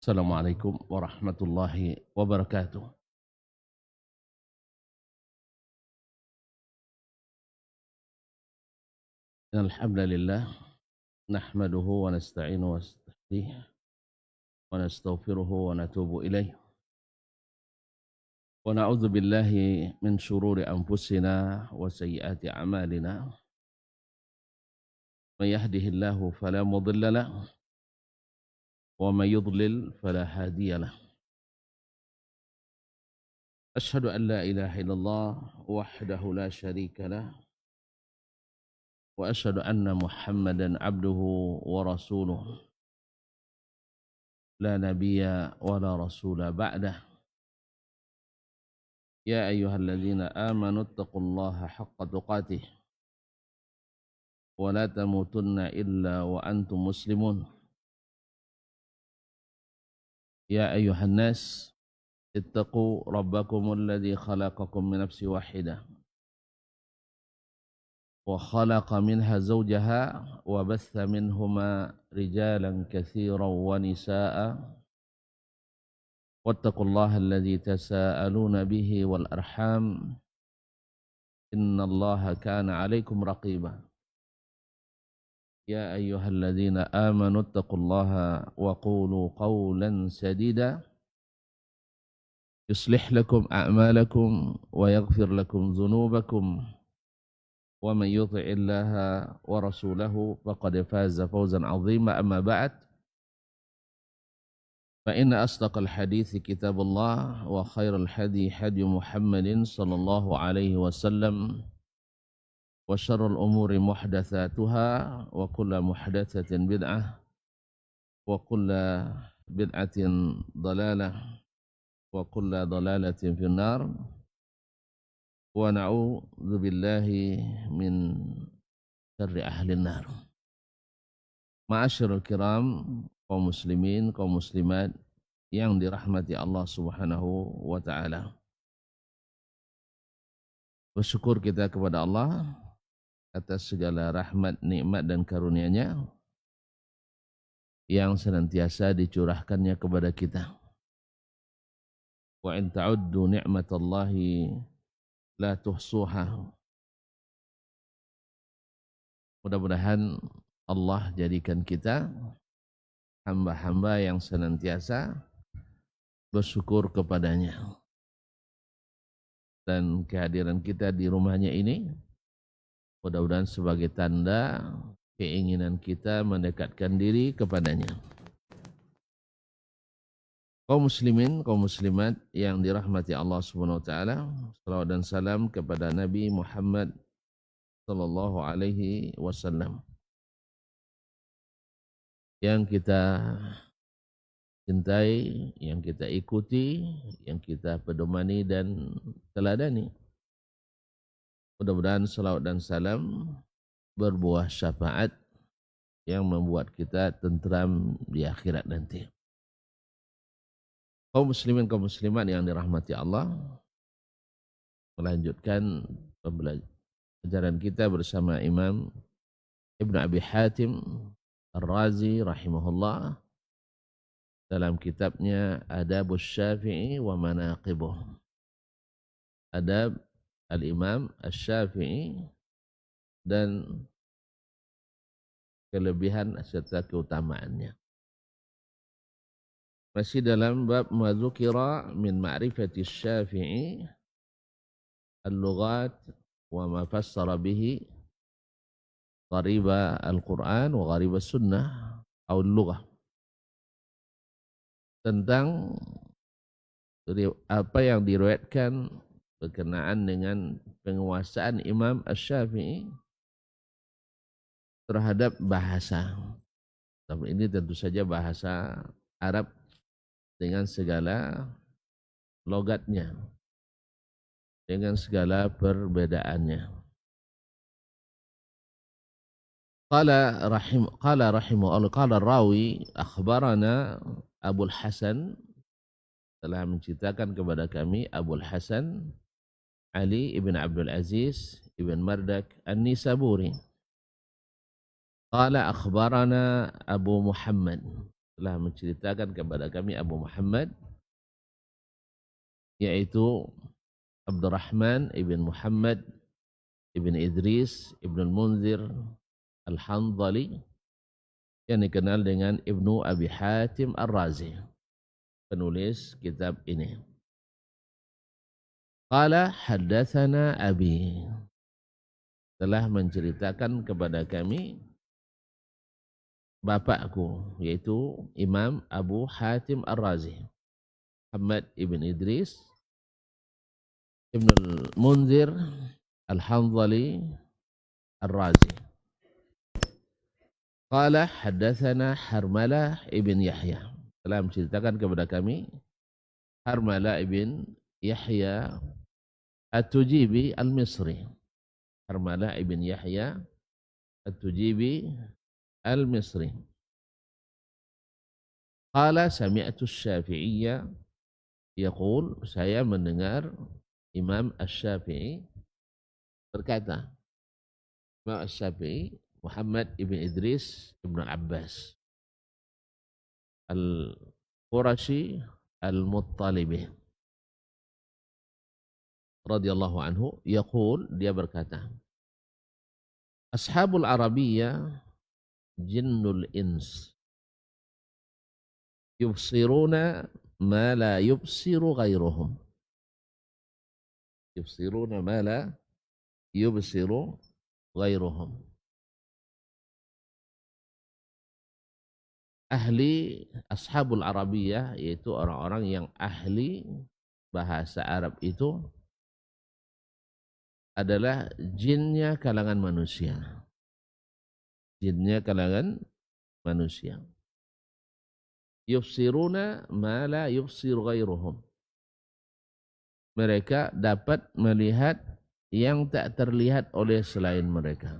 Assalamualaikum warahmatullahi wabarakatuh. Alhamdulillah nahmaduhu wa nasta'inu wa nasta'hdih wa nastaghfiruhu wa natubu ilaih. Wa na'udzu billahi min shururi anfusina wa sayyiati a'malina. May yahdihillahu fala mudilla lahu wa may yudlil fala hadiya lahu. Asyhadu an la ilaha illallah wahdahu la syarika lahu wa asyhadu anna Muhammadan abduhu wa rasuluh. La nabiyya wa la rasula ba'dah. Ya ayyuhalladzina amanu taqullaha haqqa tuqatih wa la tamutunna illa wa antum muslimun. Ya ayyuhan nas ittaqu rabbakumul ladzi khalaqakum min nafsin wahidah wa khalaqa minha zawjaha wa batha minhuma rijalan katsiran wa nisaa'a wattaqullaha alladzi tasaaluna bihi wal arham innallaha kana 'alaikum raqiba. Ya ayyuhalladzina amanu taqullaha wa qulu qawlan sadida yuslih lakum a'malakum wa yaghfir lakum dhunubakum wa man yuti'illaha wa rasulahu faqad faza fawzan 'azima. Amma ba'd, fa inna asdaqal hadithi kitabullah wa khairal hadi hadi Muhammadin sallallahu alaihi wasallam wa syarrul umuri muhdatsatuha wa kullu muhdatsatin bid'ah wa kullu bid'atin dalalah wa kullu dalalatin finnar wa na'udzu billahi min syarri ahlin nar. Ma'asyiral kiram, kaum muslimin, kaum muslimat yang dirahmati Allah Subhanahu wa taala. Bersyukur kita kepada Allah atas segala rahmat, nikmat dan karunia-Nya yang senantiasa dicurahkannya kepada kita. Wa in ta'uddu ni'matallahi la tuhsuha. Mudah-mudahan Allah jadikan kita hamba-hamba yang senantiasa bersyukur kepadanya. Dan kehadiran kita di rumahnya ini mudah-mudahan sebagai tanda keinginan kita mendekatkan diri kepadanya. Kaum muslimin, kaum muslimat yang dirahmati Allah Subhanahu wa taala, salawat dan salam kepada Nabi Muhammad sallallahu alaihi wasallam yang kita cintai, yang kita ikuti, yang kita pedomani dan teladani. Mudah-mudahan salawat dan salam berbuah syafaat yang membuat kita tentram di akhirat nanti. Kaum muslimin, kaum muslimat yang dirahmati Allah, melanjutkan pembelajaran kita bersama Imam Ibn Abi Hatim Ar-Razi rahimahullah dalam kitabnya Adabus Syafi'i wa Manaqibuh. Adab Al-Imam Asy-Syafi'i dan kelebihan serta keutamaannya. Masih dalam bab madzukira min ma'rifati Syafi'i al-lughat wa ma fassara bihi ghariba al-Qur'an wa ghariba sunnah atau lughah, tentang apa yang diriwayatkan berkenaan dengan penguasaan Imam Asy-Syafi'i terhadap bahasa. Tapi ini tentu saja bahasa Arab dengan segala logatnya, dengan segala perbedaannya. Qala rahimahullah, qala rawi akhbarana Abul Hasan, telah menceritakan kepada kami Abul Hasan Ali ibn Abdul Aziz ibn Mardak An-Nisaburi. Qala akhbarana Abu Muhammad, telah menceritakan kepada kami Abu Muhammad, yaitu Abdurrahman ibn Muhammad ibn Idris ibn al-Munzir al-Hanzali, yang dikenal dengan Ibnu Abi Hatim Ar-Razi, penulis kitab ini. Qala haddatsana abi, telah menceritakan kepada kami bapakku, yaitu Imam Abu Hatim Ar-Razi, Muhammad ibn Idris ibn al-Munzir al-Hanzali Ar-Razi. Qala haddatsana Harmalah ibn Yahya, telah menceritakan kepada kami Harmalah ibn Yahya At-Tujibi Al-Misri. Harmalah ibn Yahya At-Tujibi Al-Misri. Qala sami'tu Asy-Syafi'iyya yaqul, saya mendengar Imam Asy-Syafi'i berkata, Imam Asy-Syafi'i Muhammad ibn Idris ibn al-Abbas al-Qurashi al-Muttalibi radhiyallahu anhu, yaqul, dia berkata, Ashabul Arabiyyah jinnul ins yubsiruna ma la yubsiru ghairuhum. Yubsiruna ma la yubsiru ghairuhum. Ahli Ashabul Arabiyyah, yaitu orang-orang yang ahli bahasa Arab itu adalah jinnya kalangan manusia. Jinnya kalangan manusia. Yubsiruna ma la yubsiru ghairuhum. Mereka dapat melihat yang tak terlihat oleh selain mereka.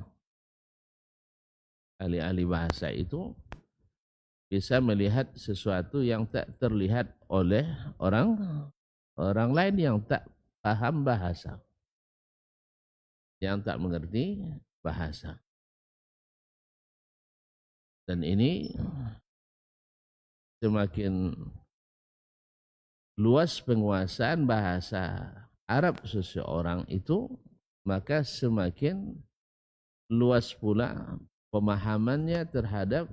Ahli-ahli bahasa itu bisa melihat sesuatu yang tak terlihat oleh orang lain yang tak paham bahasa, yang tak mengerti bahasa. Dan ini semakin luas penguasaan bahasa Arab seseorang itu, maka semakin luas pula pemahamannya terhadap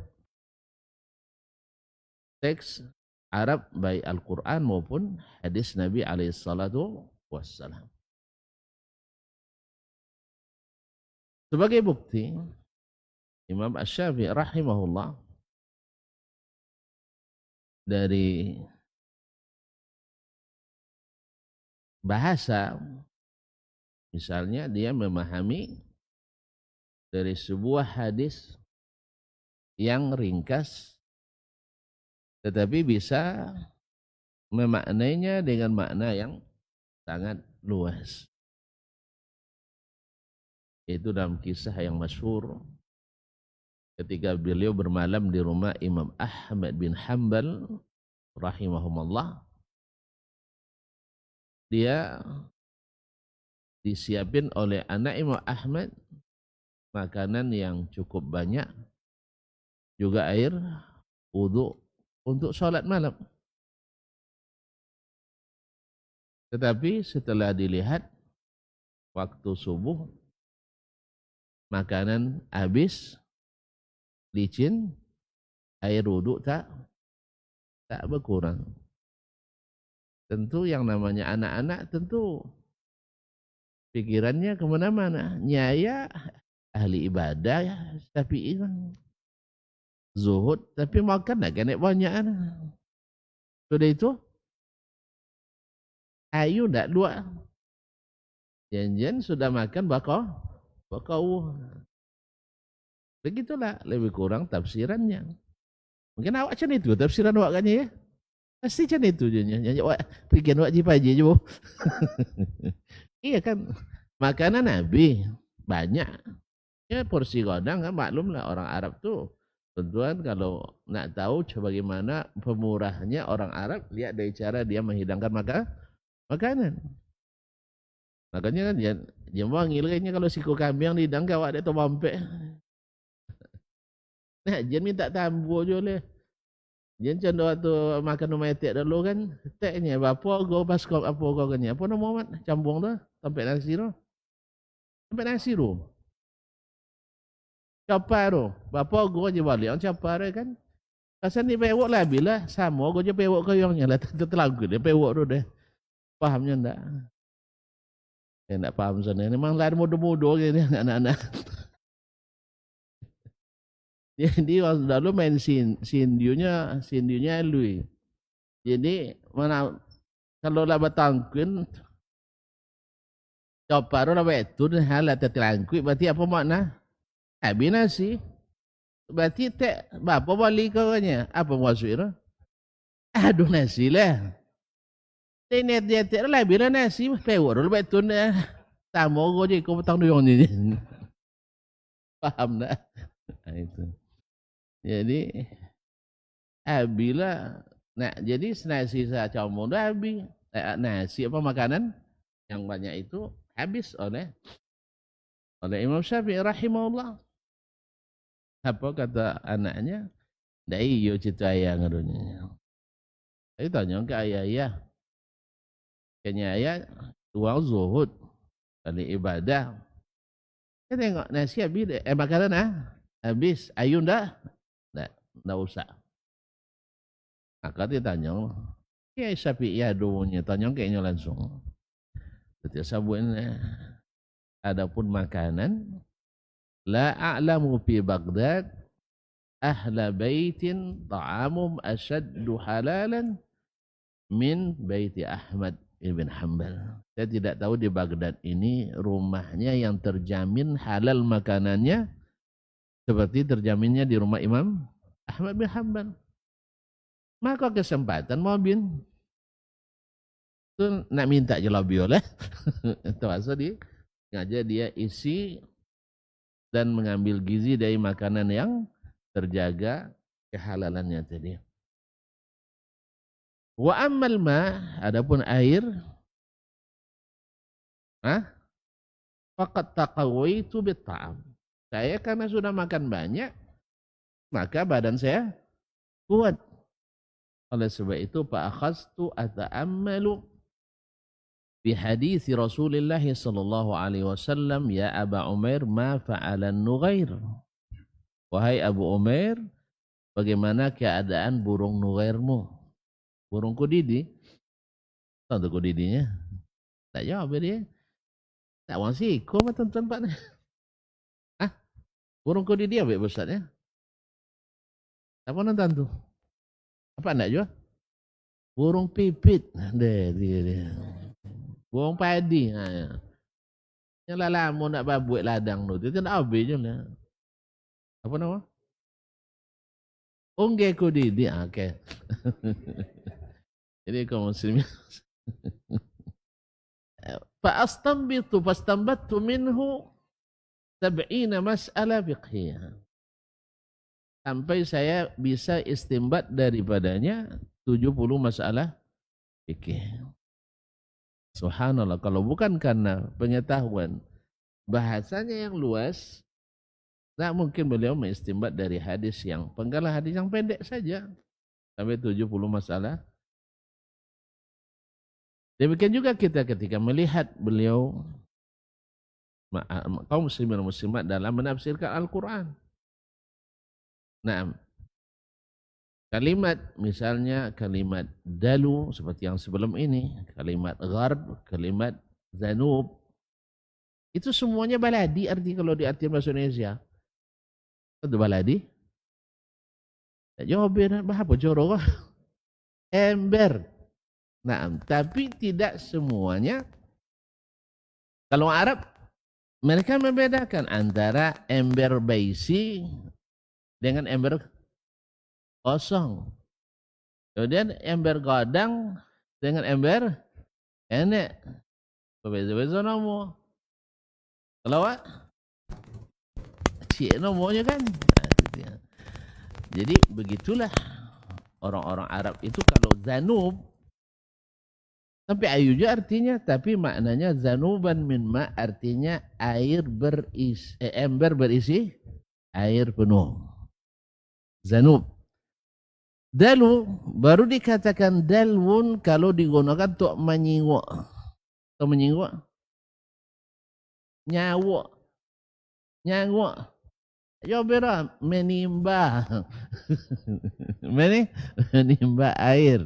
teks Arab, baik Al-Quran maupun hadis Nabi alaihissalatu wassalam. Sebagai bukti, Imam Asy-Syafi'i rahimahullah dari bahasa, misalnya dia memahami dari sebuah hadis yang ringkas, tetapi bisa memaknainya dengan makna yang sangat luas. Itu dalam kisah yang masyhur ketika beliau bermalam di rumah Imam Ahmad bin Hanbal rahimahumullah. Dia disiapin oleh anak Imam Ahmad makanan yang cukup banyak, juga air wudu untuk sholat malam. Tetapi setelah dilihat waktu subuh, makanan habis, licin, air wudu tak berkurang. Tentu yang namanya anak-anak tentu pikirannya kemana-mana. Nyaya ahli ibadah, tapi zuhud, tapi makan nak kena banyak. Sudah itu, ayu tak dua. Janjian sudah makan bakau. Begitulah lebih kurang tafsirannya. Mungkin awak macam itu tafsiran awak kan ya? Pasti macam itu je. Awak fikir awak jipaji je. Iya kan, makanan Nabi banyak. Ya porsi godang kan, maklumlah orang Arab tuh. Tentuan kalau nak tahu bagaimana pemurahnya orang Arab, lihat dari cara dia menghidangkan makanan. Makanya kan dia wangi lagi kalau siku kambing dihidangkan awak dia tu mampek. Nah, dia minta tambah je oleh. Dia macam waktu makan rumah etik dulu kan, teknya bapa go pas kau apa kau kan apa nama Muhammad campung tu, sampai nasi tu. Sampai nasi tu. Capar tu. Bapa go je balik on capar kan. Pasal ni pewok lah bila sama go je pewok kau yang lah terlagu dia pewok tu deh. Fahamnya ndak? Saya ndak faham sana. Memang lahir muda-muda gitu anak-anak. Jadi waktu dulu main sindiunya lui. Jadi mana kalau lah batangkun capar lah betul hal ada terangkut berarti apa makna? Habis nasi. Berarti tak bapa balik kau nya. Apa maksudnya? Aduh nasi lah. Ini dia lah bila nasi pewor lu betul dah. Tamu kau je kau petang duyung ni. Paham tak? Nah, itu. Jadi bila nah jadi nasi saya comong dah habis. Nasi apa makanan yang banyak itu habis oleh Imam Syafi'i rahimahullah. Apa kata anaknya? Dah iyo cerita ayah ngarunya. Saya tanya ke ayah. Kayaknya ayah tuang zuhud kali ibadah. Saya tengok nasi habis makanan habis ayun dah. Dah usah. Maka dia tanya, ya Syafi'i aduhnya tanya kayaknya langsung. Setiap sabun adapun makanan la a'lamu fi Baghdad ahla baitin ta'amum asyaddu halalan min baiti Ahmad ibn Hanbal. Saya tidak tahu di Baghdad ini rumahnya yang terjamin halal makanannya seperti terjaminnya di rumah Imam Ahmad bin Hanbal. Maka kesempatan mau bin tu nak minta je lebih oleh. Terpaksa dia ngajak dia isi dan mengambil gizi dari makanan yang terjaga kehalalannya tadi. Wa ammal ma, adapun air, faqad taqawaitu bitta'am. Saya karena sudah makan banyak, maka badan saya kuat. Oleh sebab itu fa akhadtu ata'ammalu bi hadis Rasulullah sallallahu alaihi wasallam ya Aba Umair ma fa'ala an-nughair. Wahai Abu Umair, bagaimana keadaan burung nughairmu? Burung kudidi. Tahu tu kudidinya? Tak jawab dia. Tak wang siko apa tuan-tuan Pak ni? Burung kudidi apa besar ya? Apa nonton tu? Apa nak jual? Burung pipit. Dia. Burung padi. Yang lama nak babuat ladang tu. Dia nak habis je lah. Apa nama? Ungge kudidi. Okay. Jadi kaum muslimin. Fastambattu minhu 70 mas'alah fiqhiyah. Sampai saya bisa istimbat daripadanya 70 masalah fikih. Subhanallah, kalau bukan karena pengetahuan bahasanya yang luas, tak mungkin beliau mengistimbat dari hadis yang penggalah hadis yang pendek saja sampai 70 masalah. Demikian juga kita ketika melihat beliau kaum muslimin dan muslimat dalam menafsirkan Al-Quran. Nah, kalimat misalnya kalimat dalu seperti yang sebelum ini, kalimat gharb, kalimat zanub, itu semuanya baladi arti kalau di arti bahasa Indonesia. Itu baladi. Tak jawab dia, apa jorok? Ember. Nah, tapi tidak semuanya. Kalau Arab, mereka membedakan antara ember baisi dengan ember kosong. Kemudian ember godang dengan ember enek. Beza-beza nama. Kalau cik namanya kan. Jadi begitulah orang-orang Arab itu kalau zanub sampai ayu juga artinya, tapi maknanya zanuban min ma artinya air berisi, ember berisi air penuh. Zanub. Dalu baru dikatakan dalwun kalau digunakan untuk menyingok atau menyingok nyawak nyawak Yobera menimba menimba air.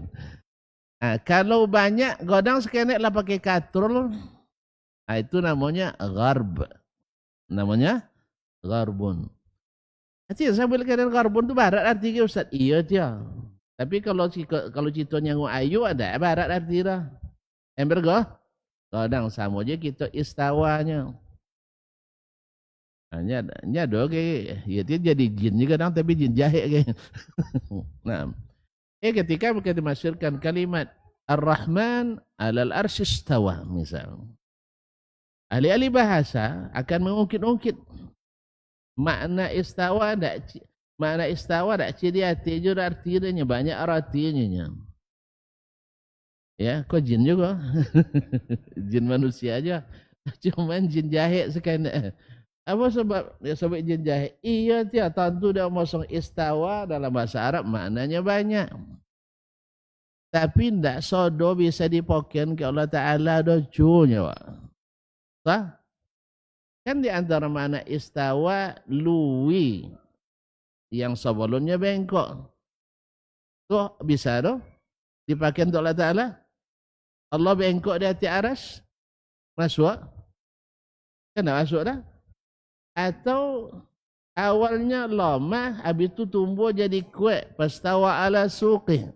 Nah, kalau banyak godang sekenek lah pakai katrol, nah, itu namanya gharb. Namanya garbun. Nanti sambil kalian garbun itu barat artinya Ustaz. Iya dia. Tapi kalau citonya ngu ayu ada barat artinya. Ember godang sama aja kita istawanya. Nya do kayak ya dia jadi jin juga dong tapi jin jahe kayak. Nah, ketika kita dimasyurkan kalimat Ar-Rahman alal arsy istawa misal. Ahli-ahli bahasa akan mengungkit-ungkit makna istawa dak ciri hati juga artinya banyak artinya. Ya, kok jin juga. Jin manusia aja. Cuman jin jahe sekalian. Apa sebab ya sebab jin jahe? Iya dia tentu dia mosong istawa dalam bahasa Arab maknanya banyak. Tapi ndak sodo bisa dipoken ke Allah Ta'ala dojunya. Sah? Kan di antara makna istawa luwi yang sebelumnya bengkok. Tuh bisa doh dipakai untuk Allah Ta'ala. Allah bengkok di hati aras. Masuk? Kan tak masuk dah. Atau awalnya lemah, habis itu tumbuh jadi kuat. Pastawa ala suqih.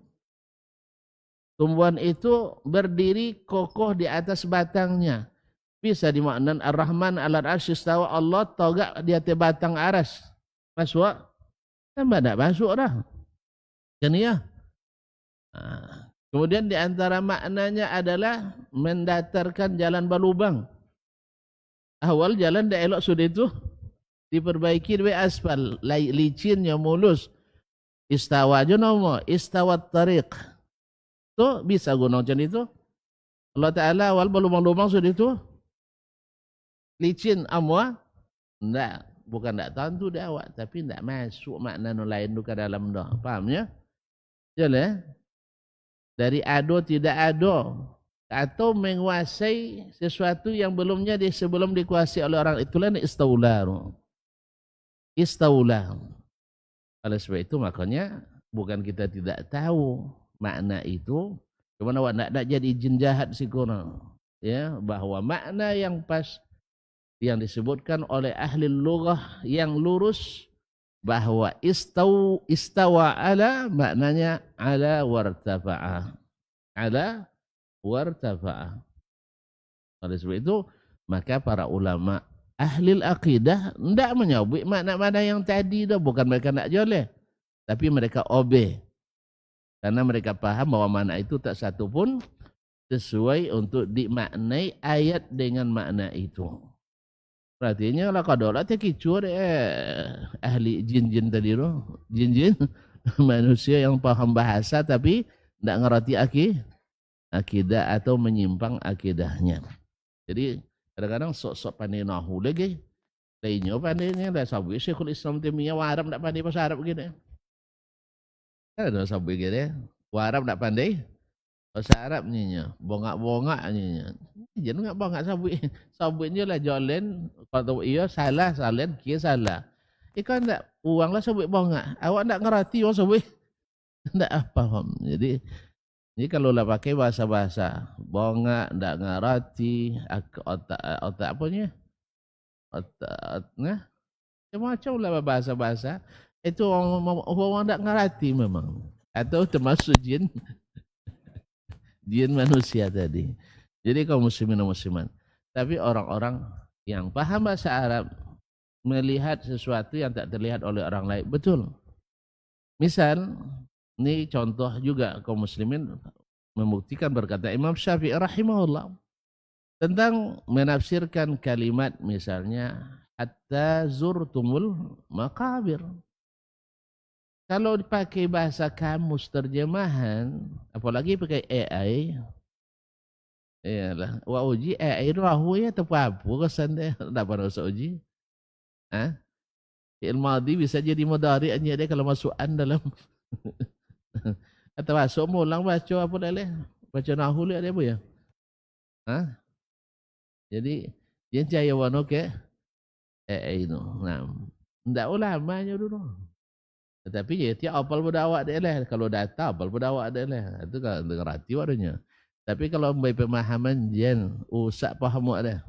Tumbuhan itu berdiri kokoh di atas batangnya. Bisa dimaknan Ar-Rahman ala arsy istawa, Allah togak di atas batang aras. Masuk? Tambah tak masuk dah. Kan ya? Kemudian di antara maknanya adalah mendatarkan jalan berlubang. Awal jalan dah elok sudah itu diperbaiki dengan aspal, licinnya mulus. Istawa aja nama, istawat tariq. Tu bisa guna macam itu. Allah Ta'ala awal berlubang-lubang sudah itu. Licin amwa. Enggak, bukan tak tentu dia awak. Tapi enggak masuk makna lain tu ke dalam dah. Faham ya? Jelas? Dari ado tidak ado. Atau menguasai sesuatu yang sebelum dikuasai oleh orang. Itulah istaula. Istaula. Oleh sebab itu makanya bukan kita tidak tahu makna itu. Cuma awak nak jadi jin jahat si kono. Ya, bahwa makna yang pas yang disebutkan oleh ahli lughah yang lurus bahwa istawa ala maknanya ala wartafa'a. Ala wartafa'a. Oleh sebab itu maka para ulama ahli akidah tidak menyebut makna-makna yang tadi dah, bukan mereka nak joleh, tapi mereka obey karena mereka paham bahwa makna itu tak satu pun sesuai untuk dimaknai ayat dengan makna itu. Artinya lah kadolah teh kicur ahli jin-jin tadi tu, jin-jin manusia yang paham bahasa tapi tidak ngerti akidah atau menyimpang akidahnya. Jadi kadang-kadang sok-sok pandai nahu lagi. Lainnya pandainya dah sabu Syekhul Islam Taimiyah Arab tak pandai bahasa Arab gitu. Kan ada sabu gitu ya. Arab tak pandai bahasa Arab nyinya, bongak-bongak nyinya. Jangan enggak bongak sabu. Sabunya lah jolen kalau iya salah salen kia salah. Ikan tak uang lah sabu bongak. Awak tak ngerti oh sabu. Tak paham. Jadi kalau lah pakai bahasa-bahasa bongak, tak ngerti, otak apanya? Otaknya macam-macam lah bahasa-bahasa. Itu orang tak ngerti memang. Atau termasuk jin manusia tadi. Jadi kaum muslimin dan muslimat. Tapi orang-orang yang paham bahasa Arab melihat sesuatu yang tak terlihat oleh orang lain. Betul. Misal, ini contoh juga kaum muslimin membuktikan berkata Imam Syafi'i rahimahullah tentang menafsirkan kalimat misalnya hatta zurtumul maqabir. Kalau dipakai bahasa kamus terjemahan, apalagi pakai AI, iyalah. Wa uji AI rahu ya tepapu kesan dia. Dapat rasa uji. Fi'il madhi bisa jadi mudhari' dia kalau masuk an dalam Atau masuk mulang baca apa leleh? Baca nahu dia apa ya? Ha? Jadi dia caya wano ke itu. Nah, ndak ulamanya dulu. Tetapi ya tiap apal pada awak dia lah. Kalau data apal pada awak dia lah. Itu kan dengar hati wadanya. Tapi kalau membaik pemahaman jen usak paham ada.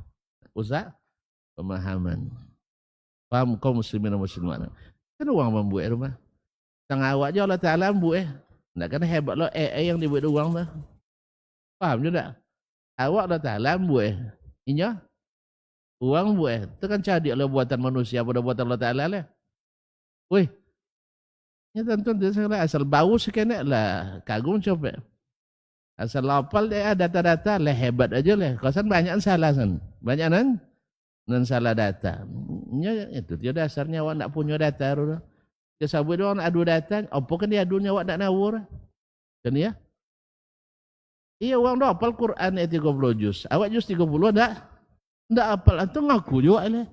Usak pemahaman. Paham kaum muslimin dan muslimat. Kan orang membuat rumah. Tang awak je Allah Taala buat Nak kena hebat lo yang dibuat orang tu. Faham juga? Awak Allah Taala buat. Inya orang buat. Itu kan cadik lah buatan manusia pada buatan Allah Taala lah. Weh. Ya tuan-tuan dia salah asal bau sekenak lah kagum coba. Asal lapal dia data-data lah hebat aja lah. Kawasan banyak salah kan. Banyak nan salah data. Ya itu dia dasarnya awak nak punya data tu. Dia sabut dia orang nak adu data, apa kan dia adunya awak nak nawur? Kan ya? Iya orang dah hafal Quran ayat 30 juz. Awak juz 30 dah? Ndak hafal, antu ngaku juga lah.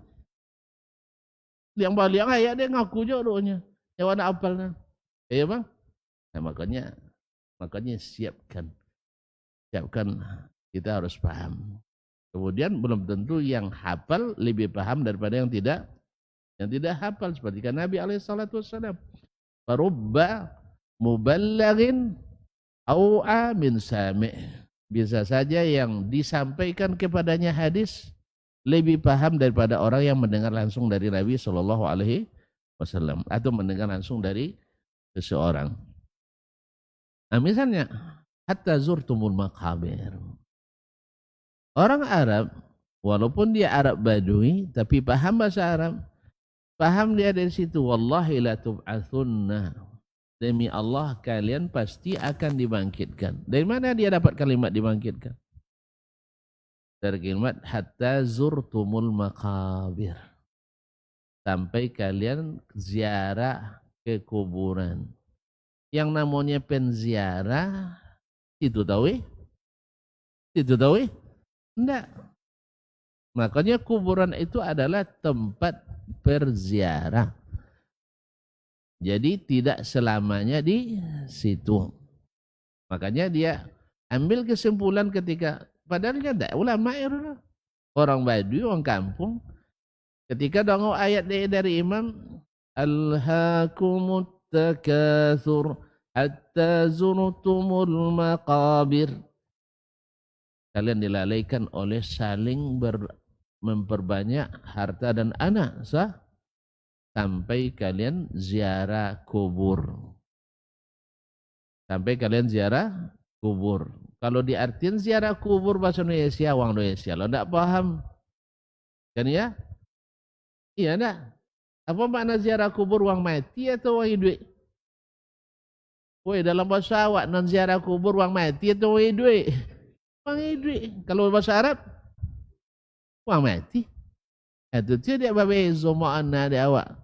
Yang balik ayat dia ngaku juga doanya. Yang awak nak hafal nah. Ya bang? Nah, makanya siapkan kita harus paham. Kemudian belum tentu yang hafal lebih paham daripada yang tidak hafal seperti kan Nabi SAW. Farubba muballagin au'a min sami'. Bisa saja yang disampaikan kepadanya hadis lebih paham daripada orang yang mendengar langsung dari Nabi SAW atau mendengar langsung dari seseorang. Nah, misalnya hatta zurtumul maqabir. Orang Arab walaupun dia Arab Badui tapi paham bahasa Arab. Paham dia dari situ. Wallahi la tub'atsunna. Demi Allah kalian pasti akan dibangkitkan. Dari mana dia dapat kalimat dibangkitkan? Dari kalimat hatta zurtumul maqabir. Sampai kalian ziarah ke kuburan. Yang namanya penziarah itu tahu? Itu tahu? Enggak. Makanya kuburan itu adalah tempat berziarah. Jadi tidak selamanya di situ. Makanya dia ambil kesimpulan ketika padahal dia tidak ulama itu. Orang Badui, orang kampung. Ketika dongeng ayat dari Imam Alhaakumut takatsur hatta zurtumul maqabir. Kalian dilalaikan oleh saling memperbanyak harta dan anak sampai kalian ziarah kubur. Sampai kalian ziarah kubur. Kalau diartikan ziarah kubur bahasa Indonesia, orang Indonesia lo tidak paham. Kan ya? Iya enggak? Apa makna ziarah kubur orang mati atau orang hidup? Woi, dalam bahasa awak non ziarah kubur orang mati atau orang hidup? Orang hidup. Kalau bahasa Arab orang mati. Itu dia berbeza makna dia awak.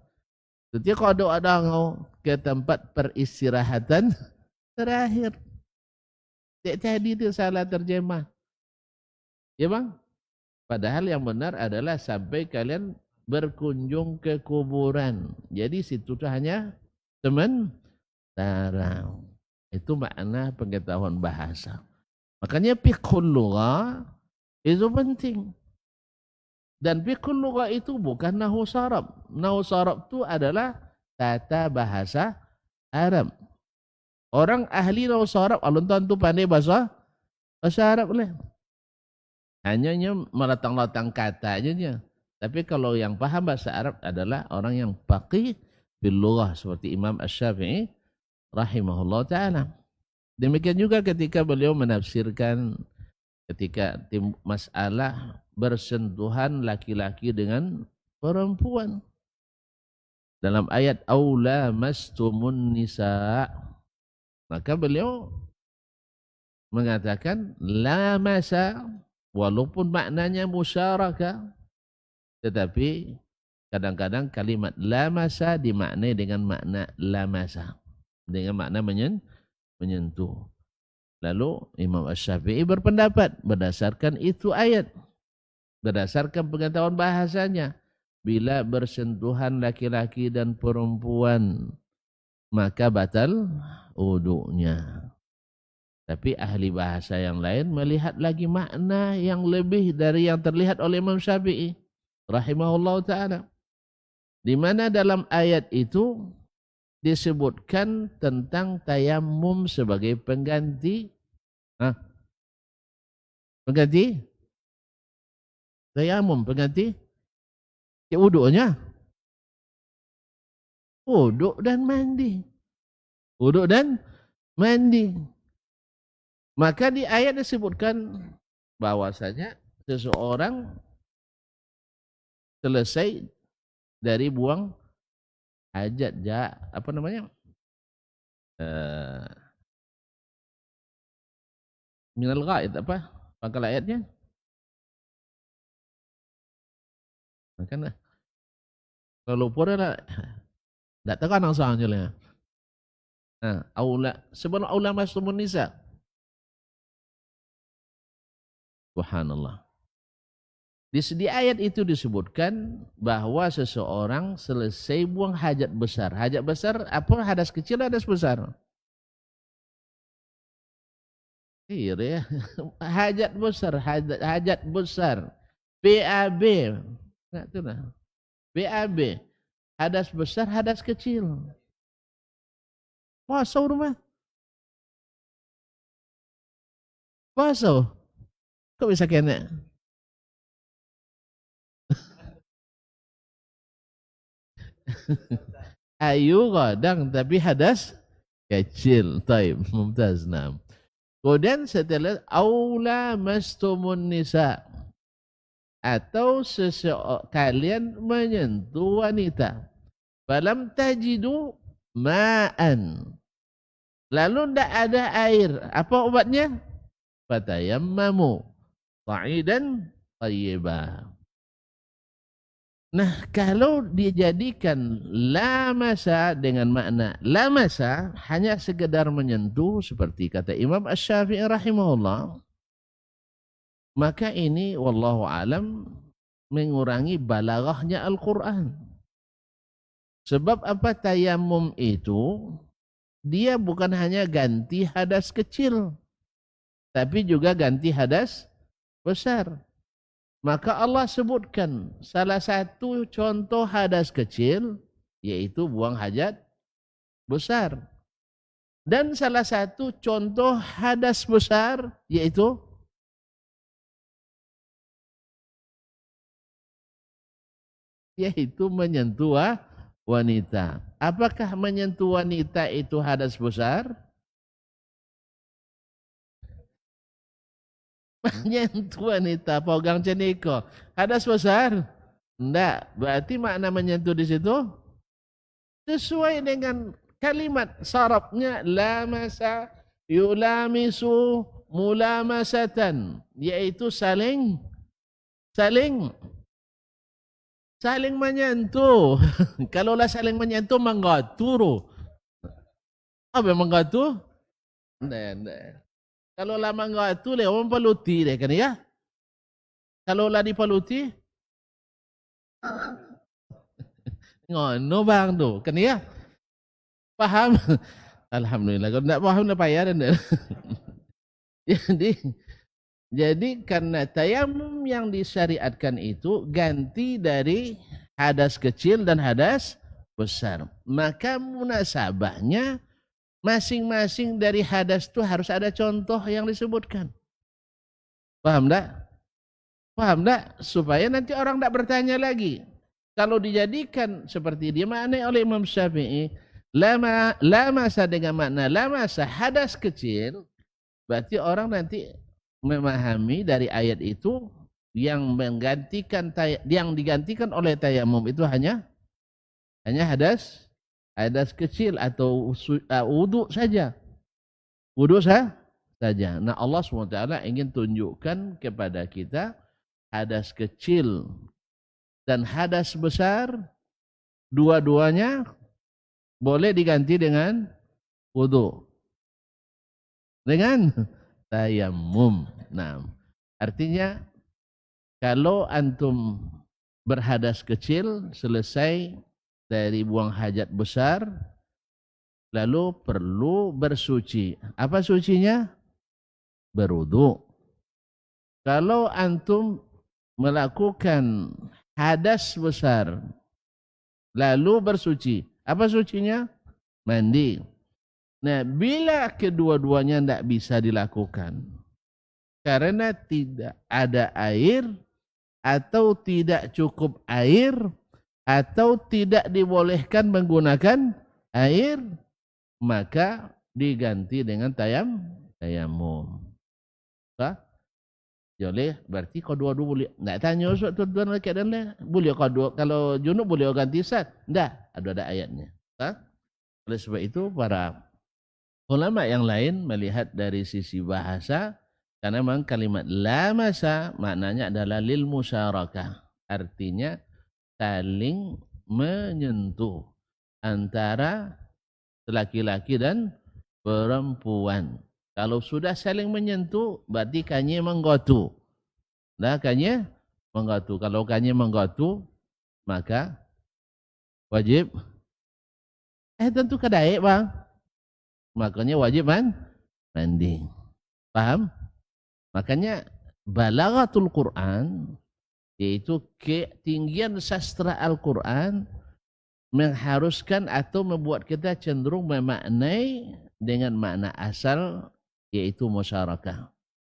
Jadi kalau ada ke tempat peristirahatan terakhir. Tadi itu salah terjemah. Ya bang? Padahal yang benar adalah sampai kalian berkunjung ke kuburan. Jadi situ itu hanya sementara. Itu makna pengetahuan bahasa. Makanya fiqhul lughah itu penting. Dan fiqhul lughah itu bukan nahwu sarab. Nahwu sarab itu adalah tata bahasa Arab. Orang ahli nahwu sarab alun tentu pandai bahasa Arab lah. Hanya melatang-latang kata aja. Tapi kalau yang paham bahasa Arab adalah orang yang faqih bil lughah seperti Imam Asy-Syafi'i rahimahullah taala. Demikian juga ketika beliau menafsirkan ketika masalah bersentuhan laki-laki dengan perempuan. Dalam ayat aula mastumun nisa, maka beliau mengatakan la masa, walaupun maknanya musyarakah, tetapi kadang-kadang kalimat la masa dimaknai dengan makna la masa, dengan makna menyentuh. Lalu Imam Asy-Syafi'i berpendapat berdasarkan itu ayat, berdasarkan pengetahuan bahasanya, bila bersentuhan laki-laki dan perempuan maka batal wudunya. Tapi ahli bahasa yang lain melihat lagi makna yang lebih dari yang terlihat oleh Imam Syafi'i rahimahullah ta'ala. Di mana dalam ayat itu disebutkan tentang tayamum sebagai pengganti. Hah? Pengganti? Tayamum, pengganti? Ya wuduknya. Wuduk dan mandi. Wuduk dan mandi. Maka di ayat disebutkan bahwasanya seseorang selesai dari buang hajat, apa namanya? Minal ghaid, apa? Pangkal ayatnya? Kan kalau lupa dah tak tahu kan soalnya. Nah, aula sebelum aula masumun nisa. Subhanallah. Di ayat itu disebutkan bahwa seseorang selesai buang hajat besar. Hajat besar apa? Hadas kecil, hadas besar. Iya ya. Hajat besar, hajat besar. BAB. Nah, itu lah. BAB. Hadas besar, hadas kecil. Puasa rumah. Puasa. Kok bisa kena? Ayu kadang tapi hadas kecil. Taib. Mumtaz. Nah. Kemudian setelah aula mastumun nisa. Atau kalian menyentuh wanita. Falam tajidu ma'an. Lalu tidak ada air. Apa obatnya? Fatayammamu sa'idan thayyibah. Nah, kalau dijadikan lamasa dengan makna lamasa hanya sekedar menyentuh seperti kata Imam Asy-Syafi'i rahimahullah, maka ini wallahu alam mengurangi balaghahnya Al-Qur'an. Sebab apa? Tayamum itu dia bukan hanya ganti hadas kecil, tapi juga ganti hadas besar. Maka Allah sebutkan salah satu contoh hadas kecil, yaitu buang hajat besar. Dan salah satu contoh hadas besar, yaitu menyentuh wanita. Apakah menyentuh wanita itu hadas besar? Menyentuh wanita, pegang ceniko, hadas besar? Enggak, berarti makna menyentuh di situ sesuai dengan kalimat sarafnya lamasa yulamisu mulamasatan, yaitu saling menyentuh. Kalaulah saling menyentuh menggaturu. Apa menggatu? Enggak. Kalau lama ngatu le orang paluti deh kan ya. Kalau lah dipaluti ngono bang tu kan ya. Paham? Alhamdulillah. Kalau tidak paham dah payah dah. Jadi karena tayamum yang disyariatkan itu ganti dari hadas kecil dan hadas besar. Maka munasabahnya masing-masing dari hadas itu harus ada contoh yang disebutkan. Paham tak? Paham tak? Supaya nanti orang tak bertanya lagi. Kalau dijadikan seperti dia maknai oleh Imam Syafi'i, lamasa dengan makna lamasa hadas kecil, berarti orang nanti memahami dari ayat itu yang digantikan oleh tayamum itu hanya hadas kecil atau wudu saja. Wudu saja. Nah, Allah SWT ingin tunjukkan kepada kita hadas kecil dan hadas besar dua-duanya boleh diganti dengan wudu. Dengan tayamum. Nah, artinya kalau antum berhadas kecil selesai dari buang hajat besar, lalu perlu bersuci. Apa sucinya? berwudu. Kalau antum melakukan hadas besar lalu bersuci, apa sucinya? Mandi. Nah, bila kedua-duanya tidak bisa dilakukan karena tidak ada air atau tidak cukup air atau tidak dibolehkan menggunakan air, maka diganti dengan tayamum. Boleh, berarti kau dua-dua boleh. Tak tanya usut tuan-tuan laki dan lain. Boleh kau dua, kalau junub boleh kau ganti sat? Tak, ada ayatnya. Oleh sebab itu para ulama yang lain melihat dari sisi bahasa, karena memang kalimat lamasa maknanya adalah lil musyarakah. Artinya saling menyentuh antara laki-laki dan perempuan. Kalau sudah saling menyentuh, berarti kanya menggotu. Nah, kanya menggotu. Kalau kanya menggotu, maka wajib. Tentu kadaik bang. Makanya wajib mandi. Paham? Makanya balaghatul Quran, yaitu ketinggian sastra Al-Quran, mengharuskan atau membuat kita cenderung memaknai dengan makna asal, yaitu musyarakah.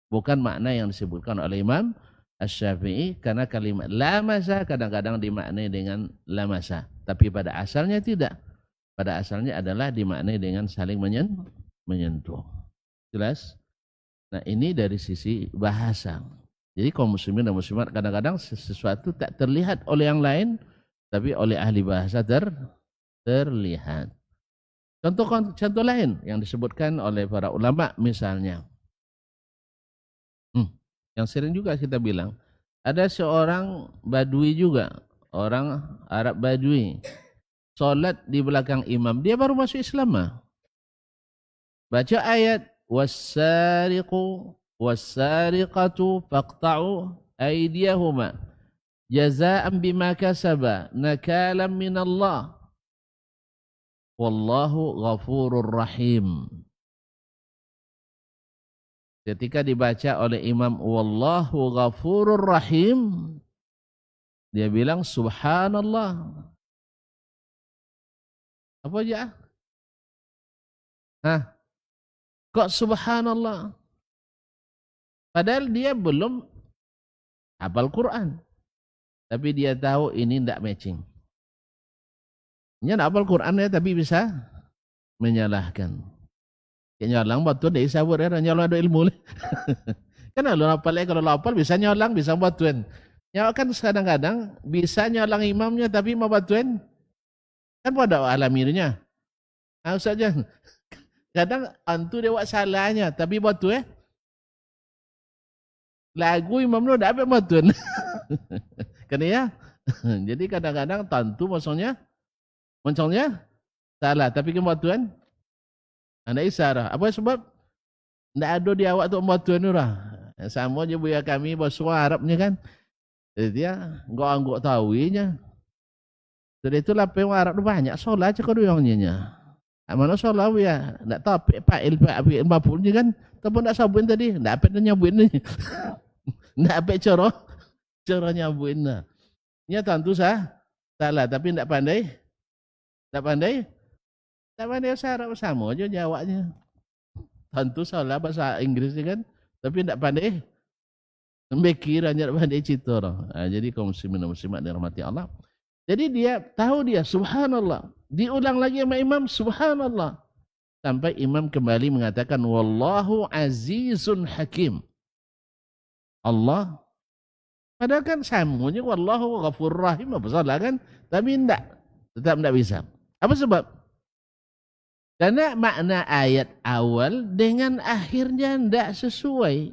Bukan makna yang disebutkan oleh Imam Asy-Syafi'i, karena kalimat lamasa kadang-kadang dimaknai dengan lamasa. Tapi pada asalnya tidak. Pada asalnya adalah dimaknai dengan saling menyentuh. Jelas? Nah, ini dari sisi bahasa. Jadi kaum muslimin dan muslimat kadang-kadang sesuatu tak terlihat oleh yang lain, tapi oleh ahli bahasa terlihat. Contoh lain yang disebutkan oleh para ulama misalnya, yang sering juga kita bilang, ada seorang badui juga, orang Arab badui, solat di belakang imam, dia baru masuk Islam. Baca ayat, was-sariqu was-sariqatu faqta'u aydiyahuma jazaa'an bima kasaba nakalam minallah wallahu ghafurur rahim. Ketika dibaca oleh imam wallahu ghafurur rahim, dia bilang subhanallah. Apa aja? Kok subhanallah? Padahal dia belum hafal Quran. Tapi dia tahu ini tidak matching. Dia tidak hafal Quran ya, tapi bisa menyalahkan. Nyolang batuan dari sabur ya, nyolang ada ilmu. Kan lo hafal kalau lo hafal bisa nyolang, bisa batuan. Ya kan kadang-kadang bisa nyolang imamnya tapi mau batuan. Kan pada alamirnya. Nah, saja. Kadang antu dia buat salahnya tapi batuan. Lagu imam lo dah apa batuan. Kan ya? Jadi kadang-kadang tantu maksudnya salah tapi kan batuan. Anda isarah. Apa sebab? Tidak ada di awak tu membantu nurah. Sama je buaya kami bahasa Arabnya kan. Jadi dia enggak tahuinya. Jadi itulah orang Arab tu banyak solat je kau doangnya. Mana solat ya? Tak tahu fa'il fa'il maf'ul je kan. Tapi tak sabuin tadi, tak apa nyabuin ni. Tak apa cara nyabuin nah. Nya tentu salah tapi tak pandai. Tak pandai bahasa Arab sama aja jawabnya. Tentu salah bahasa Inggris kan, tapi tidak pandai. Memikir hanya pandai cerita orang. Jadi kaum muslimin dan muslimat dirahmati Allah. Jadi dia tahu dia subhanallah. Diulang lagi sama imam subhanallah. Sampai imam kembali mengatakan wallahu azizun hakim. Allah. Padahal kan samunya wallahu ghafurur rahim. Apa salah kan? Tapi tidak. Tetap tidak bisa. Apa sebab? Karena makna ayat awal dengan akhirnya tidak sesuai.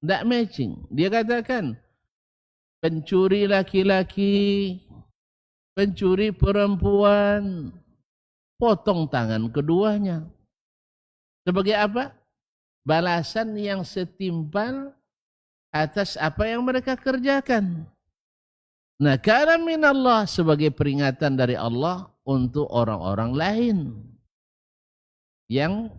Tidak matching. Dia katakan, pencuri laki-laki, pencuri perempuan, potong tangan keduanya. Sebagai apa? Balasan yang setimpal atas apa yang mereka kerjakan. Nah, karena minallah sebagai peringatan dari Allah untuk orang-orang lain. Yang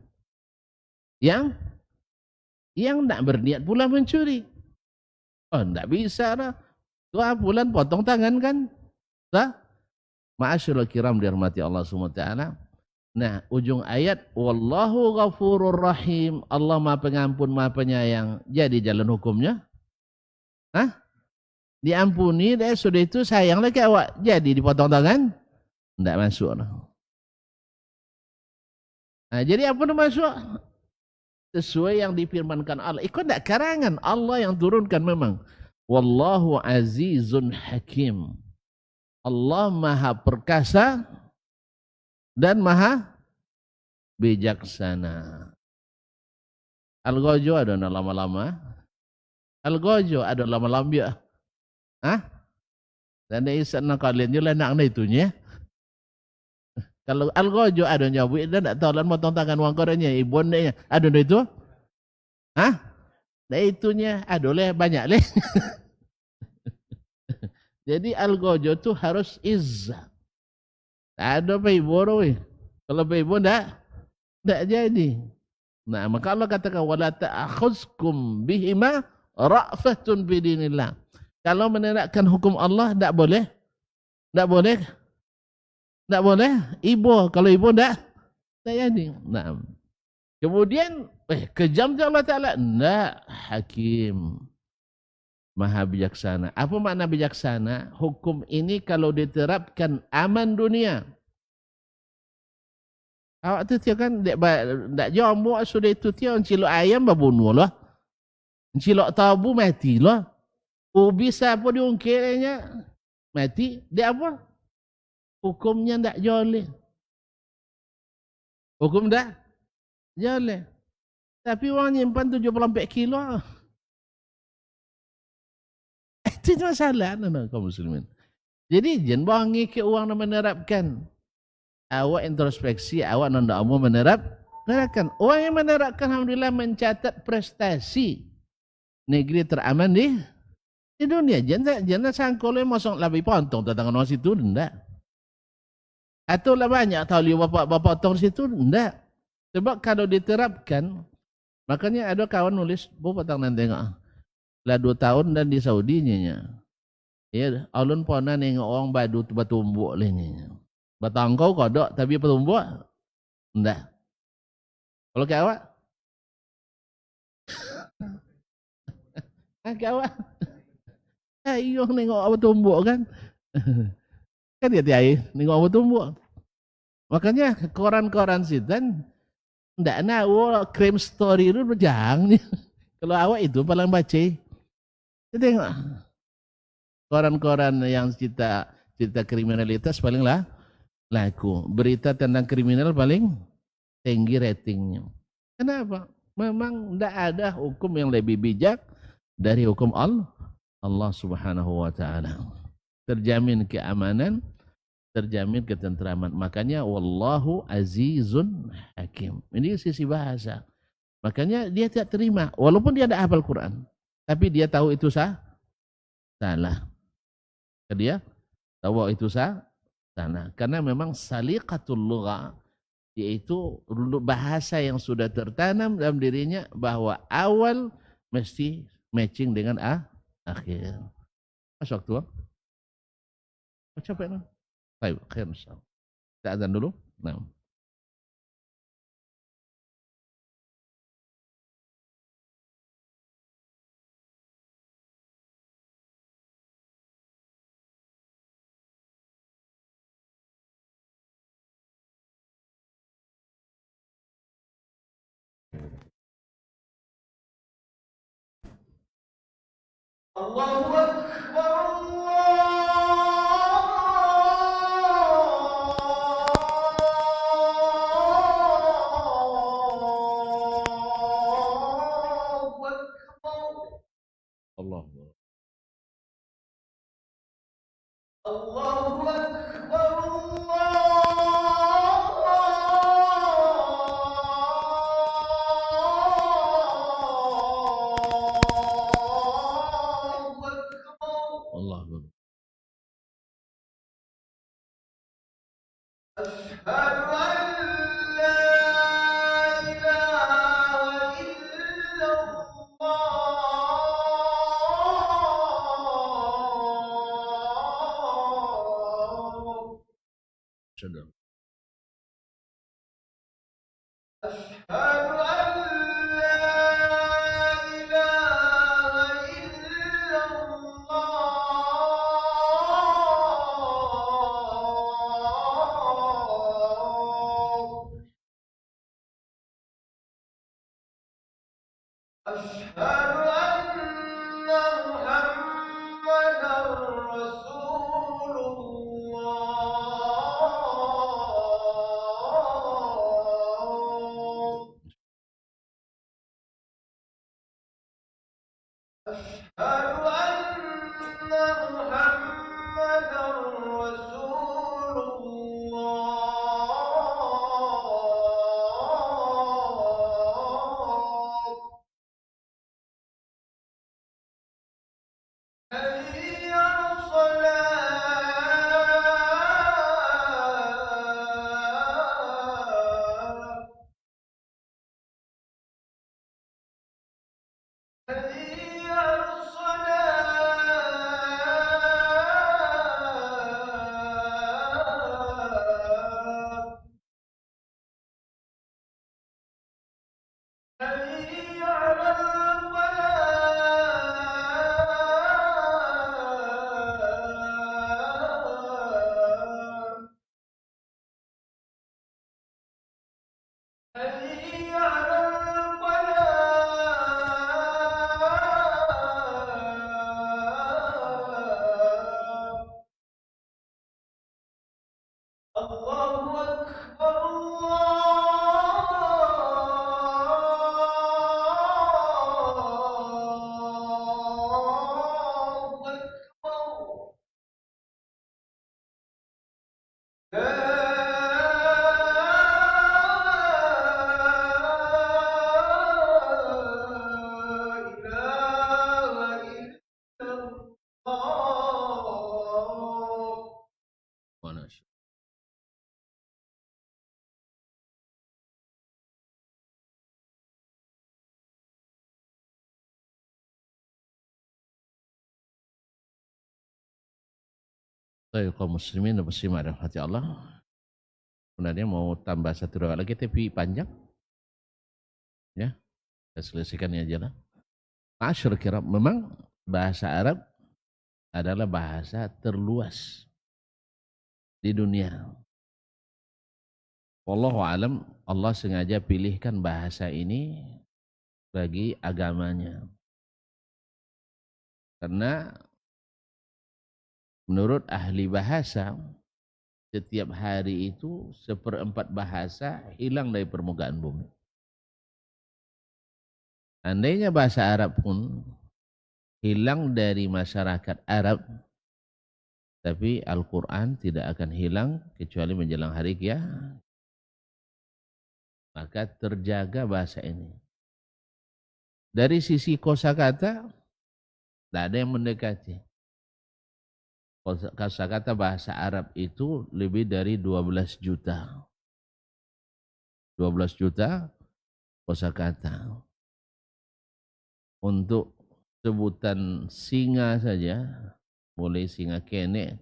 yang nak berniat pula mencuri. Oh, tak bisa lah. Dua bulan potong tangan kan? Dah? Ma'asyiral kiram dirahmati Allah SWT. Nah, ujung ayat, Wallahu ghafurur rahim. Allah maha pengampun, maha penyayang. Jadi jalan hukumnya? Hah? Diampuni, dan sudah itu sayang lagi awak. Jadi dipotong tangan? Tak masuk lah. Nah, jadi apa yang masuk? Sesuai yang difirmankan Allah. Ikut tak karangan Allah yang turunkan memang. Wallahu azizun hakim. Allah maha perkasa dan maha bijaksana. Al-Gojo ada lama-lama. Al-Gojo ada lama-lama. Hah? Dan dia isan nak kalian juga nak na itunya. Kalau Al-Gojo ada nyabu dan tak tahu lan motong tangan wang korenya ibu nya ada itu. Hah? Nah itunya ada leh banyak leh. Jadi Al-Gojo tu harus izzah. Tak ada payiboro weh. Kalau payiboro tak jadi. Nah, maka Allah katakan wala ta'khuzkum bihima ra'fatun fi dinillah. Kalau menerapkan hukum Allah tak boleh. Tak boleh. Tak boleh. Ibu kalau ibu tak jadi. Nah. Kemudian kejam Allah Taala. Tak, hakim. Maha bijaksana. Apa makna bijaksana? Hukum ini kalau diterapkan aman dunia. Awak tu tiap kan tak jambuk sudah itu tiap cilok ayam berbunuh lah. Cilok tabu mati lah. Ubi siapa diungkirnya mati. Dia apa? Hukumnya tak joleh. Hukum tak joleh. Tapi orang nyimpan 74 kilo. Itu masalah kaum muslimin. Jadi jangan bangi ke uang yang menerapkan. Awak introspeksi, awak nanda amu menerapkan. Orang yang menerapkan alhamdulillah mencatat prestasi negeri teraman di dunia. Jangan sangkole mosong lebih pontong tentang orang situ ndak. Atau lah banyak tahu liu bapak potong situ ndak. Sebab kalau diterapkan, makanya ada kawan nulis, bu petang nanti tengok. Lah 2 tahun dan di Saudi nya. Ya, alun pona nengok orang badu batumbuk lehnya. Batangkau kodok tapi batumbuk enggak. Kalau ke awak? Ke awak? Ayo nengok batumbuk kan. Kan dia tiai nengok batumbuk. Makanya koran-koran sitan enggak nak crime story itu berjang. Kalau awak itu paling baca. Tengok koran-koran yang cerita kriminalitas paling lah laku. Berita tentang kriminal paling tinggi ratingnya. Kenapa? Memang tidak ada hukum yang lebih bijak dari hukum Allah Subhanahu wa taala. Terjamin keamanan, terjamin ketentraman. Makanya wallahu azizun hakim. Ini sisi bahasa. Makanya dia tidak terima walaupun dia tidak hafal Quran. Tapi dia tahu itu salah. Dia tahu itu salah. Karena memang saliqatul lugha, yaitu bahasa yang sudah tertanam dalam dirinya bahwa awal mesti matching dengan akhir. Masuk waktu. Capek kan? Baik, khair insyaallah. Kita azan dulu. Nah. Allahu Akbar. Allahu Akbar. Allahu Akbar. Allah Sudah. Baik, kaum muslimin dan muslimat rahmati Allah. Sebenarnya mau tambah satu riwayat lagi tapi panjang. Ya, kita selesaikan aja lah. Ma'asyur kiram, memang bahasa Arab adalah bahasa terluas di dunia. Wallahu alam, Allah sengaja pilihkan bahasa ini bagi agamanya. Karena menurut ahli bahasa, setiap hari itu 1/4 bahasa hilang dari permukaan bumi. Andainya bahasa Arab pun hilang dari masyarakat Arab, tapi Al-Quran tidak akan hilang kecuali menjelang hari kiamat. Maka terjaga bahasa ini. Dari sisi kosakata, tidak ada yang mendekati. Kosakata bahasa Arab itu lebih dari 12 juta. 12 juta kosakata. Untuk sebutan singa saja, mulai singa kene,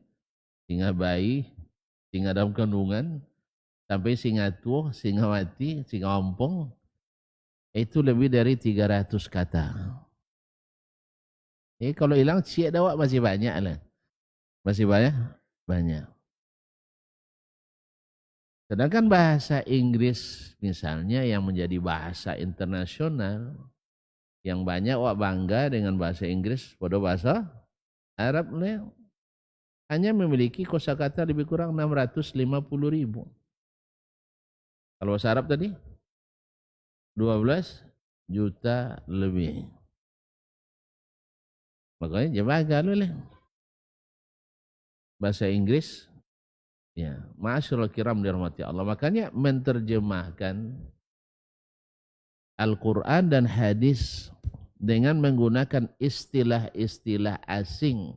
singa bayi, singa dalam kandungan, sampai singa tua, singa mati, singa ompong, itu lebih dari 300 kata. Kalau hilang siap dawak masih banyak lah. Masih banyak? Banyak. Sedangkan bahasa Inggris misalnya yang menjadi bahasa internasional, yang banyak wak bangga dengan bahasa Inggris pada bahasa Arab hanya memiliki kosakata lebih kurang 650.000. Kalau bahasa Arab tadi 12 juta lebih. Makanya jaga dulu lah. Bahasa Inggris, ya, ma'asyiral kiram dirahmati Allah. Makanya menterjemahkan Al-Quran dan hadis dengan menggunakan istilah-istilah asing,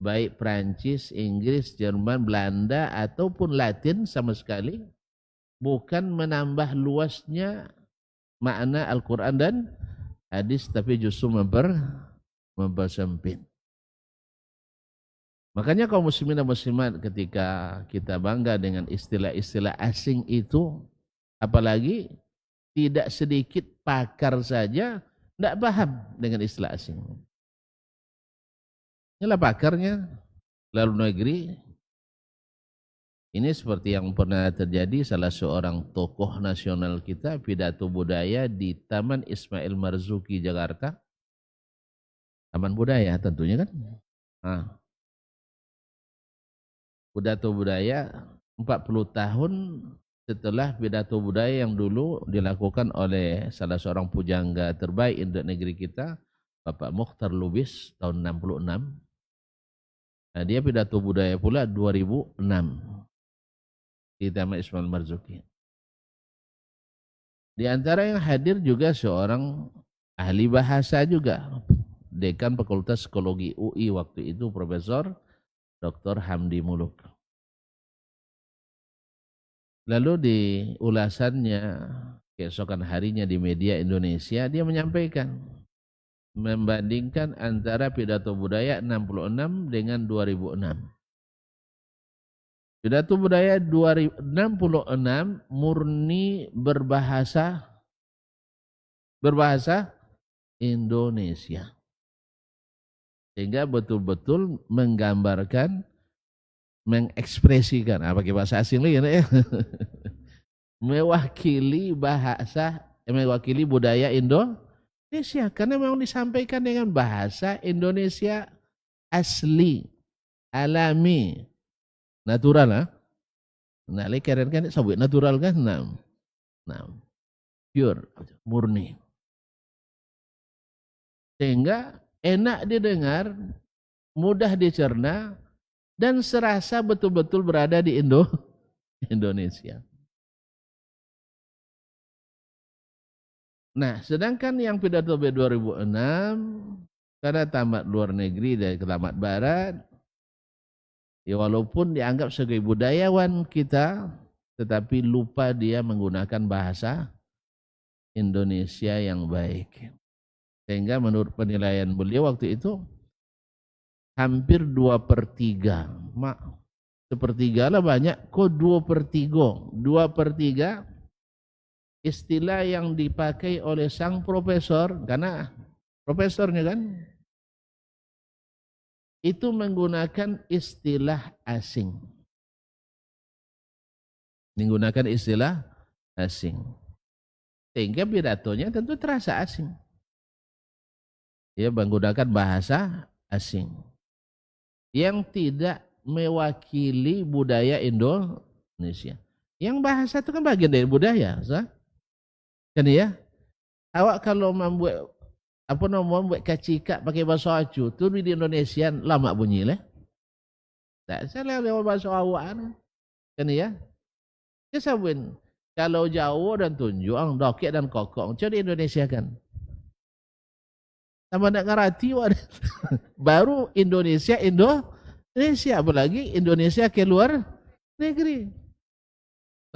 baik Prancis, Inggris, Jerman, Belanda, ataupun Latin sama sekali, bukan menambah luasnya makna Al-Quran dan hadis, tapi justru mempersempit. Makanya kaum muslimin dan muslimat ketika kita bangga dengan istilah-istilah asing itu, apalagi tidak sedikit pakar saja tidak paham dengan istilah asing. Inilah pakarnya, lalu negeri. Ini seperti yang pernah terjadi salah seorang tokoh nasional kita pidato budaya di Taman Ismail Marzuki Jakarta. Taman budaya tentunya kan. Nah, pidato budaya 40 tahun setelah pidato budaya yang dulu dilakukan oleh salah seorang pujangga terbaik untuk negeri kita, Bapak Mokhtar Lubis tahun 66. Nah, dia pidato budaya pula 2006 di Taman Ismail Marzuki. Di antara yang hadir juga seorang ahli bahasa juga, Dekan Fakultas Psikologi UI waktu itu, Profesor Dr. Hamdi Muluk. Lalu di ulasannya keesokan harinya di media Indonesia, dia menyampaikan, membandingkan antara pidato budaya 66 dengan 2006. Pidato budaya 2066 murni berbahasa Indonesia. Sehingga betul-betul menggambarkan, mengekspresikan, pakai bahasa asing lagi ya, mewakili budaya Indonesia. Karena memang disampaikan dengan bahasa Indonesia asli, alami, natural lah. Nah, keren kan sabut natural kan? Nah, pure, murni. Sehingga enak didengar, mudah dicerna, dan serasa betul-betul berada di Indonesia. Nah, sedangkan yang pidato B2006 karena tamat luar negeri dari tamat barat, ya walaupun dianggap sebagai budayawan kita, tetapi lupa dia menggunakan bahasa Indonesia yang baik. Sehingga menurut penilaian beliau waktu itu, hampir 2/3. Sepertiga lah banyak, kok 2/3. 2/3 istilah yang dipakai oleh sang profesor, karena profesornya kan, itu menggunakan istilah asing. Menggunakan istilah asing. Sehingga pidatonya tentu terasa asing. Dia menggunakan bahasa asing yang tidak mewakili budaya Indonesia. Yang bahasa itu kan bagian dari budaya, kan ya? Awak kalau membuat kacika pakai bahasa Acu, tu di Indonesia lama bunyi lah. Tak salah lewat bahasa awak kan ya? Dia sabun kalau Jawa dan Tunjung, Dokek dan Kokong, di Indonesia kan. Sama nak ngerti baru Indonesia, apalagi Indonesia ke luar negeri.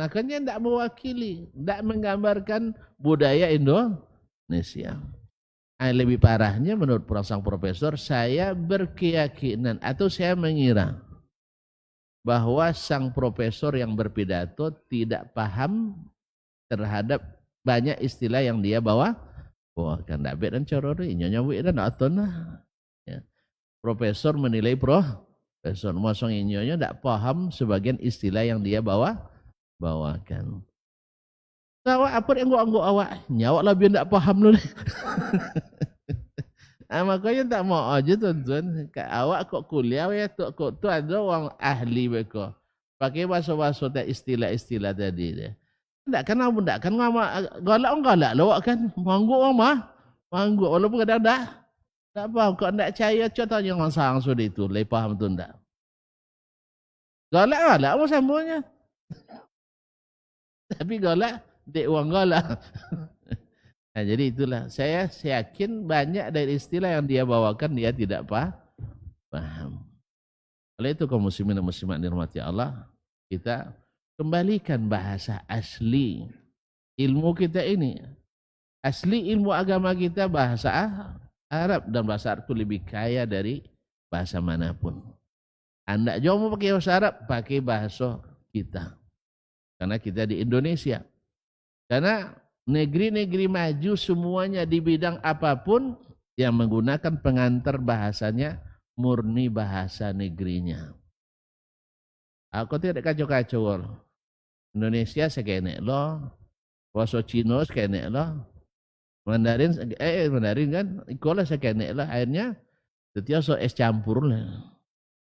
Makanya tidak mewakili, tidak menggambarkan budaya Indonesia. Lebih parahnya menurut sang profesor, saya berkeyakinan atau saya mengira bahwa sang profesor yang berpidato tidak paham terhadap banyak istilah yang dia bawakan. Dapat dan corori, nyonya dan aton lah. Profesor menilai profesor, mosong nyonya tidak paham sebagian istilah yang dia bawakan. Awak apa yang gua awak nyawa lah biar tidak paham lu. Makanya tak mau aja tuan-tuan. Awak kok kuliah ya kok tu ada orang ahli mereka. Pakai bahasa-bahasa istilah-istilah tadi dia. Tak kan galak lawak kan. Mangguk mah. Mangguk walaupun kadang tak faham. Kau tak percaya contohnya orang sang sudah itu. Lebih faham tu tak. Galak apa sambungnya. Tapi galak dek uang galak. Nah, jadi itulah saya yakin banyak dari istilah yang dia bawakan dia tidak paham. Oleh itu kaum muslimin dan muslimat dirahmati Allah, kita kembalikan bahasa asli ilmu kita ini. Asli ilmu agama kita bahasa Arab, dan bahasa Arab itu lebih kaya dari bahasa manapun. Anda juga mau pakai bahasa Arab, pakai bahasa kita. Karena kita di Indonesia. Karena negeri-negeri maju semuanya di bidang apapun yang menggunakan pengantar bahasanya murni bahasa negerinya. Aku tidak kacau-kacau. Indonesia sekenek loh, bahasa Cina sekenek loh, Mandarin kan, ikolah sekenek lah. Akhirnya setiap so es campur lah.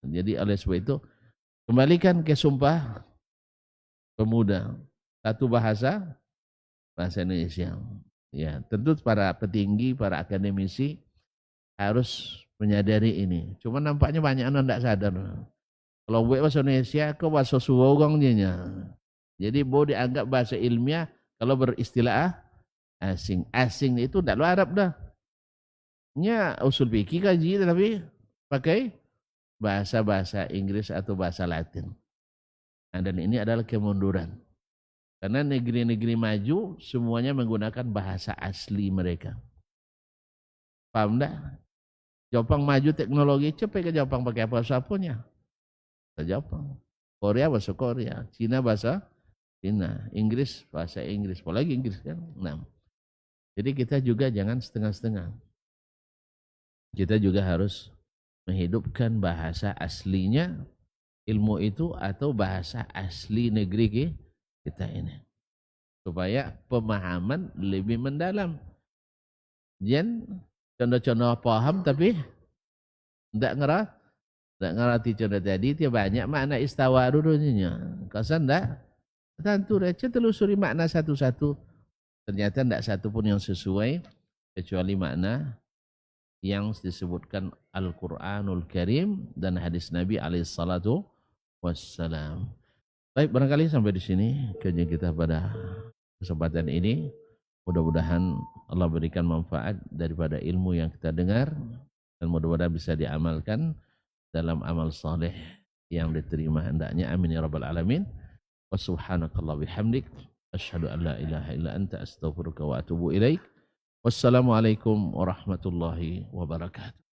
Jadi oleh sebab itu kembalikan ke Sumpah Pemuda, satu bahasa Indonesia. Ya, tentu para petinggi, para akademisi harus menyadari ini. Cuma nampaknya banyak anak tidak sadar. Kalau buat bahasa Indonesia, kau bahasa suwogongnya. Jadi boleh dianggap bahasa ilmiah kalau beristilah asing. Asing itu tidak luar Arab dah. Nya usul fikih kaji tapi pakai bahasa-bahasa Inggris atau bahasa Latin. Nah, dan ini adalah kemunduran. Karena negeri-negeri maju semuanya menggunakan bahasa asli mereka. Paham tak? Jepang maju teknologi, cepat ke Jepang pakai bahasa apanya? Bahasa Jepang. Korea bahasa Korea. Cina bahasa Cina, Inggris bahasa Inggris, apalagi Inggris kan. Nah, jadi kita juga jangan setengah-setengah. Kita juga harus menghidupkan bahasa aslinya ilmu itu atau bahasa asli negeri kita ini, supaya pemahaman lebih mendalam. Jangan contoh-contoh paham tapi tidak ngerti contoh tadi dia banyak makna istawa dulunya. Kasan tidak tentu receh telusuri makna satu-satu. Ternyata tidak satu pun yang sesuai kecuali makna yang disebutkan Al-Quranul Karim dan hadis Nabi alaihissalatu wassalam. Baik, barangkali sampai di sini kajian kita pada kesempatan ini. Mudah-mudahan Allah berikan manfaat daripada ilmu yang kita dengar dan mudah-mudahan bisa diamalkan dalam amal saleh yang diterima hendaknya. Amin ya rabbal alamin. Wa subhanakallah bihamdik asyhadu an la ilaha illa anta astaghfiruka wa atubu ilaik. Wassalamualaikum warahmatullahi wabarakatuh.